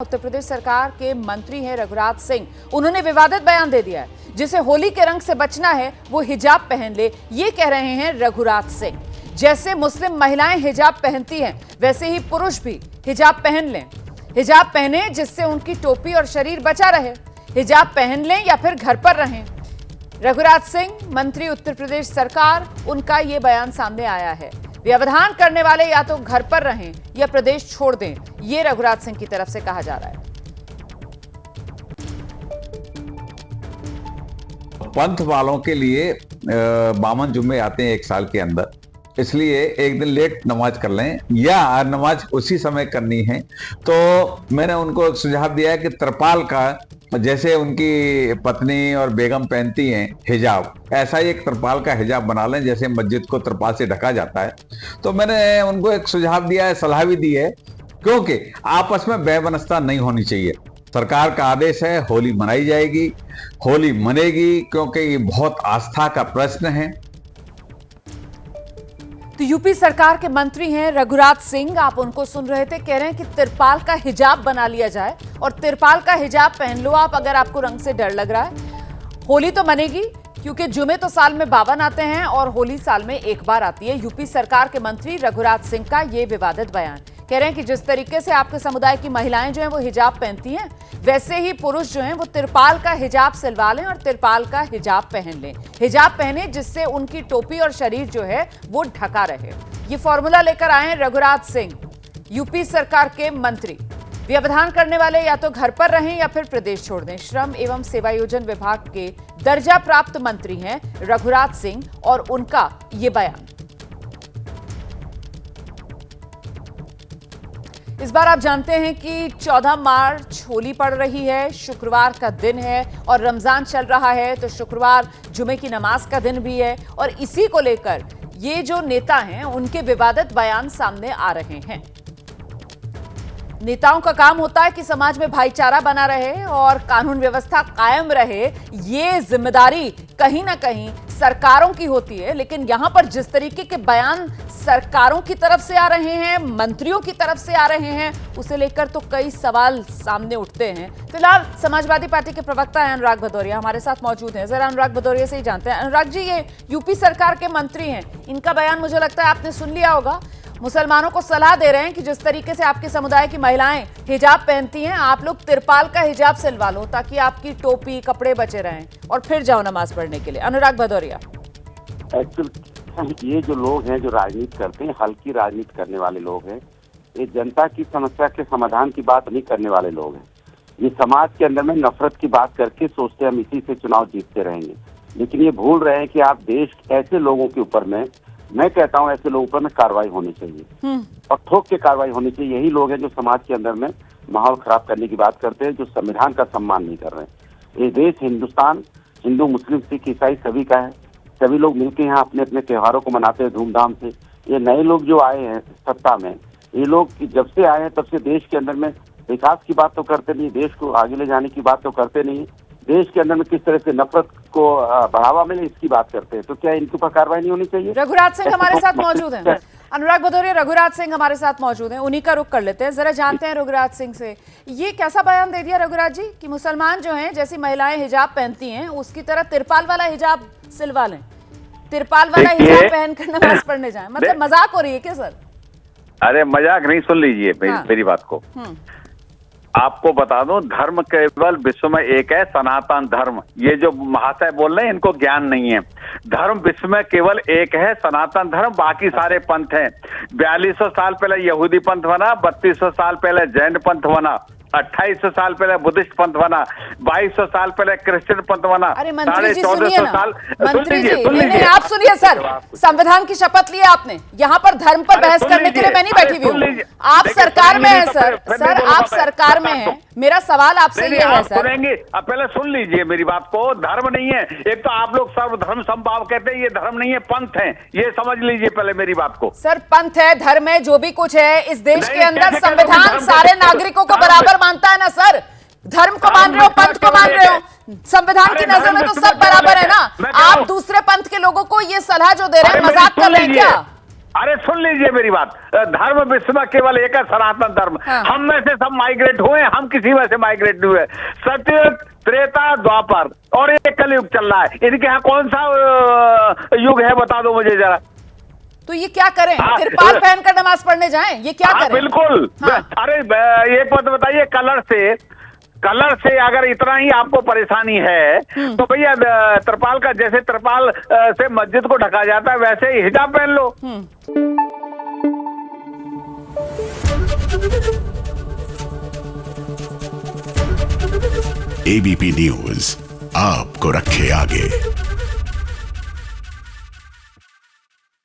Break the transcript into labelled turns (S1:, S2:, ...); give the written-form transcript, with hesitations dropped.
S1: उत्तर प्रदेश सरकार के मंत्री हैं रघुराज सिंह। उन्होंने विवादित बयान दे दिया है। जिसे होली के रंग से बचना है वो हिजाब पहन ले, ये कह रहे हैं रघुराज सिंह। जैसे मुस्लिम महिलाएं हिजाब पहनती हैं वैसे ही पुरुष भी हिजाब पहन लें। हिजाब पहने जिससे उनकी टोपी और शरीर बचा रहे। हिजाब पहन लें या फिर घर पर रहें। रघुराज सिंह मंत्री उत्तर प्रदेश सरकार, उनका ये बयान सामने आया है। व्यवधान करने वाले या तो घर पर रहें या प्रदेश छोड़ दें, ये रघुराज सिंह की तरफ से कहा जा रहा है।
S2: पंथ वालों के लिए 52 जुम्मे आते हैं एक साल के अंदर, इसलिए एक दिन लेट नमाज कर लें या नमाज उसी समय करनी है। तो मैंने उनको सुझाव दिया है कि त्रिपाल का, जैसे उनकी पत्नी और बेगम पहनती हैं हिजाब, ऐसा ही एक त्रिपाल का हिजाब बना लें, जैसे मस्जिद को त्रिपाल से ढका जाता है। तो मैंने उनको एक सुझाव दिया है, सलाह भी दी है, क्योंकि आपस में बेबनस्ता नहीं होनी चाहिए। सरकार का आदेश है, होली मनाई जाएगी, होली मनेगी, क्योंकि ये बहुत आस्था का प्रश्न है।
S1: तो यूपी सरकार के मंत्री हैं रघुराज सिंह, आप उनको सुन रहे थे। कह रहे हैं कि तिरपाल का हिजाब बना लिया जाए और तिरपाल का हिजाब पहन लो आप अगर आपको रंग से डर लग रहा है। होली तो मनेगी, क्योंकि जुमे तो साल में 52 आते हैं और होली साल में एक बार आती है। यूपी सरकार के मंत्री रघुराज सिंह का ये विवादित बयान। कह रहे हैं कि जिस तरीके से आपके समुदाय की महिलाएं जो हैं वो हिजाब पहनती हैं, वैसे ही पुरुष जो हैं वो तिरपाल का हिजाब सिलवा लें और तिरपाल का हिजाब पहन लें। हिजाब पहने जिससे उनकी टोपी और शरीर जो है वो ढका रहे। ये फॉर्मूला लेकर आए हैं रघुराज सिंह, यूपी सरकार के मंत्री। व्यवधान करने वाले या तो घर पर रहें या फिर प्रदेश छोड़ दें। श्रम एवं सेवायोजन विभाग के दर्जा प्राप्त मंत्री हैं रघुराज सिंह और उनका ये बयान। इस बार आप जानते हैं कि 14 मार्च होली पड़ रही है, शुक्रवार का दिन है और रमजान चल रहा है, तो शुक्रवार जुमे की नमाज का दिन भी है। और इसी को लेकर ये जो नेता हैं उनके विवादित बयान सामने आ रहे हैं। नेताओं का काम होता है कि समाज में भाईचारा बना रहे और कानून व्यवस्था कायम रहे, ये जिम्मेदारी कहीं ना कहीं सरकारों की होती है। लेकिन यहां पर जिस तरीके के बयान सरकारों की तरफ से आ रहे हैं, मंत्रियों की तरफ से आ रहे हैं, उसे लेकर तो कई सवाल सामने उठते हैं। फिलहाल समाजवादी पार्टी के प्रवक्ता हैं अनुराग भदौरिया हमारे साथ मौजूद हैं। जरा अनुराग भदौरिया से ही जानते हैं। अनुराग जी, ये यूपी सरकार के मंत्री हैं, इनका बयान मुझे लगता है आपने सुन लिया होगा। मुसलमानों को सलाह दे रहे हैं कि जिस तरीके से आपके समुदाय की महिलाएं हिजाब पहनती हैं, आप लोग तिरपाल का हिजाब सिलवा लो ताकि आपकी टोपी कपड़े बचे रहें और फिर जाओ नमाज पढ़ने के लिए। अनुराग भदौरिया,
S3: ये जो लोग हैं जो राजनीति करते हैं, हल्की राजनीति करने वाले लोग हैं, ये जनता की समस्या के समाधान की बात नहीं करने वाले लोग हैं। ये समाज के अंदर में नफरत की बात करके सोचते हम इसी से चुनाव जीतते रहेंगे, लेकिन ये भूल रहे हैं कि आप देश ऐसे लोगों के ऊपर में, मैं कहता हूं ऐसे लोगों पर में कार्रवाई होनी चाहिए और ठोक के कार्रवाई होनी चाहिए। यही लोग हैं जो समाज के अंदर में माहौल खराब करने की बात करते हैं, जो संविधान का सम्मान नहीं कर रहे हैं। ये देश हिंदुस्तान हिंदू मुस्लिम सिख ईसाई सभी का है, सभी लोग मिलकर यहाँ अपने अपने त्योहारों को मनाते हैं धूमधाम से। ये नए लोग जो आए हैं सत्ता में, ये लोग जब से आए हैं तब से देश के अंदर में विकास की बात तो करते नहीं, देश को आगे ले जाने की बात तो करते नहीं, देश के अंदर में किस तरह से नफरत को बढ़ावा मिले इसकी बात करते हैं। तो क्या इनके ऊपर कार्रवाई नहीं होनी चाहिए?
S1: रघुराज सिंह हमारे साथ मौजूद हैं। अनुराग भदौरिया, रघुराज सिंह हमारे साथ मौजूद हैं, उन्हीं का रुख कर लेते हैं। जरा जानते हैं रघुराज सिंह से, ये कैसा बयान दे दिया रघुराज जी कि मुसलमान जो हैं, जैसी महिलाएं हिजाब पहनती हैं उसकी तरह तिरपाल वाला हिजाब सिलवा लें, तिरपाल वाला हिजाब पहनकर नमाज पढ़ने जाएं? मतलब मजाक हो रही है क्या सर?
S4: अरे मजाक नहीं, सुन लीजिए मेरी बात को। आपको बता दूं, धर्म केवल विश्व में एक है, सनातन धर्म। ये जो महाशय बोल रहे हैं इनको ज्ञान नहीं है। धर्म विश्व में केवल एक है, सनातन धर्म, बाकी सारे पंथ हैं। 4200 साल पहले यहूदी पंथ बना, 3200 साल पहले जैन पंथ बना, 2800 साल पहले बुद्धिस्ट पंथ बना, 2200 साल पहले क्रिश्चियन पंथ बना।
S1: अरे मंत्री जी सुनिए ना, मंत्री जी नहीं, आप सुनिए सर, संविधान की शपथ ली आपने, यहाँ पर धर्म पर बहस करने के लिए मैं नहीं बैठी हुई हूँ। आप सरकार में हैं सर, आप सरकार में हैं। मेरा सवाल आपसे ये है सर,
S4: सुनेंगे? अब पहले सुन लीजिए मेरी बात को। धर्म नहीं है, एक तो आप लोग सर्वधर्म समभाव कहते हैं, ये धर्म नहीं है, पंथ है, ये समझ लीजिए पहले मेरी बात को।
S1: सर पंथ है, धर्म है, जो भी कुछ है, इस देश के अंदर संविधान सारे नागरिकों को बराबर मानता है ना सर। धर्म को मान रहे हो, पंथ को मान रहे हो, संविधान की नजर में तो सब बराबर है ना। आप दूसरे पंथ के लोगों को ये सलाह जो दे रहे हैं, मजाक कर रहे हैं क्या?
S4: अरे सुन लीजिए मेरी बात, धर्म विश्व में केवल एक है, सनातन धर्म।
S1: हाँ।
S4: हम में से सब माइग्रेट हुए, हम किसी में से माइग्रेट नहीं हुए। सत्य, त्रेता, द्वापर और एक कलयुग चल रहा है। इनके यहाँ कौन सा युग है बता दो मुझे जरा।
S1: तो ये क्या करें?
S4: हाँ।
S1: तिरपाल पहनकर नमाज पढ़ने जाएं? ये क्या
S4: हाँ,
S1: करें?
S4: बिल्कुल।
S1: हाँ।
S4: अरे एक बात बताइए, कलर से अगर इतना ही आपको परेशानी है तो भैया त्रिपाल का, जैसे त्रिपाल से मस्जिद को ढका जाता है वैसे ही हिजाब पहन लो।
S5: एबीपी न्यूज आपको रखे आगे।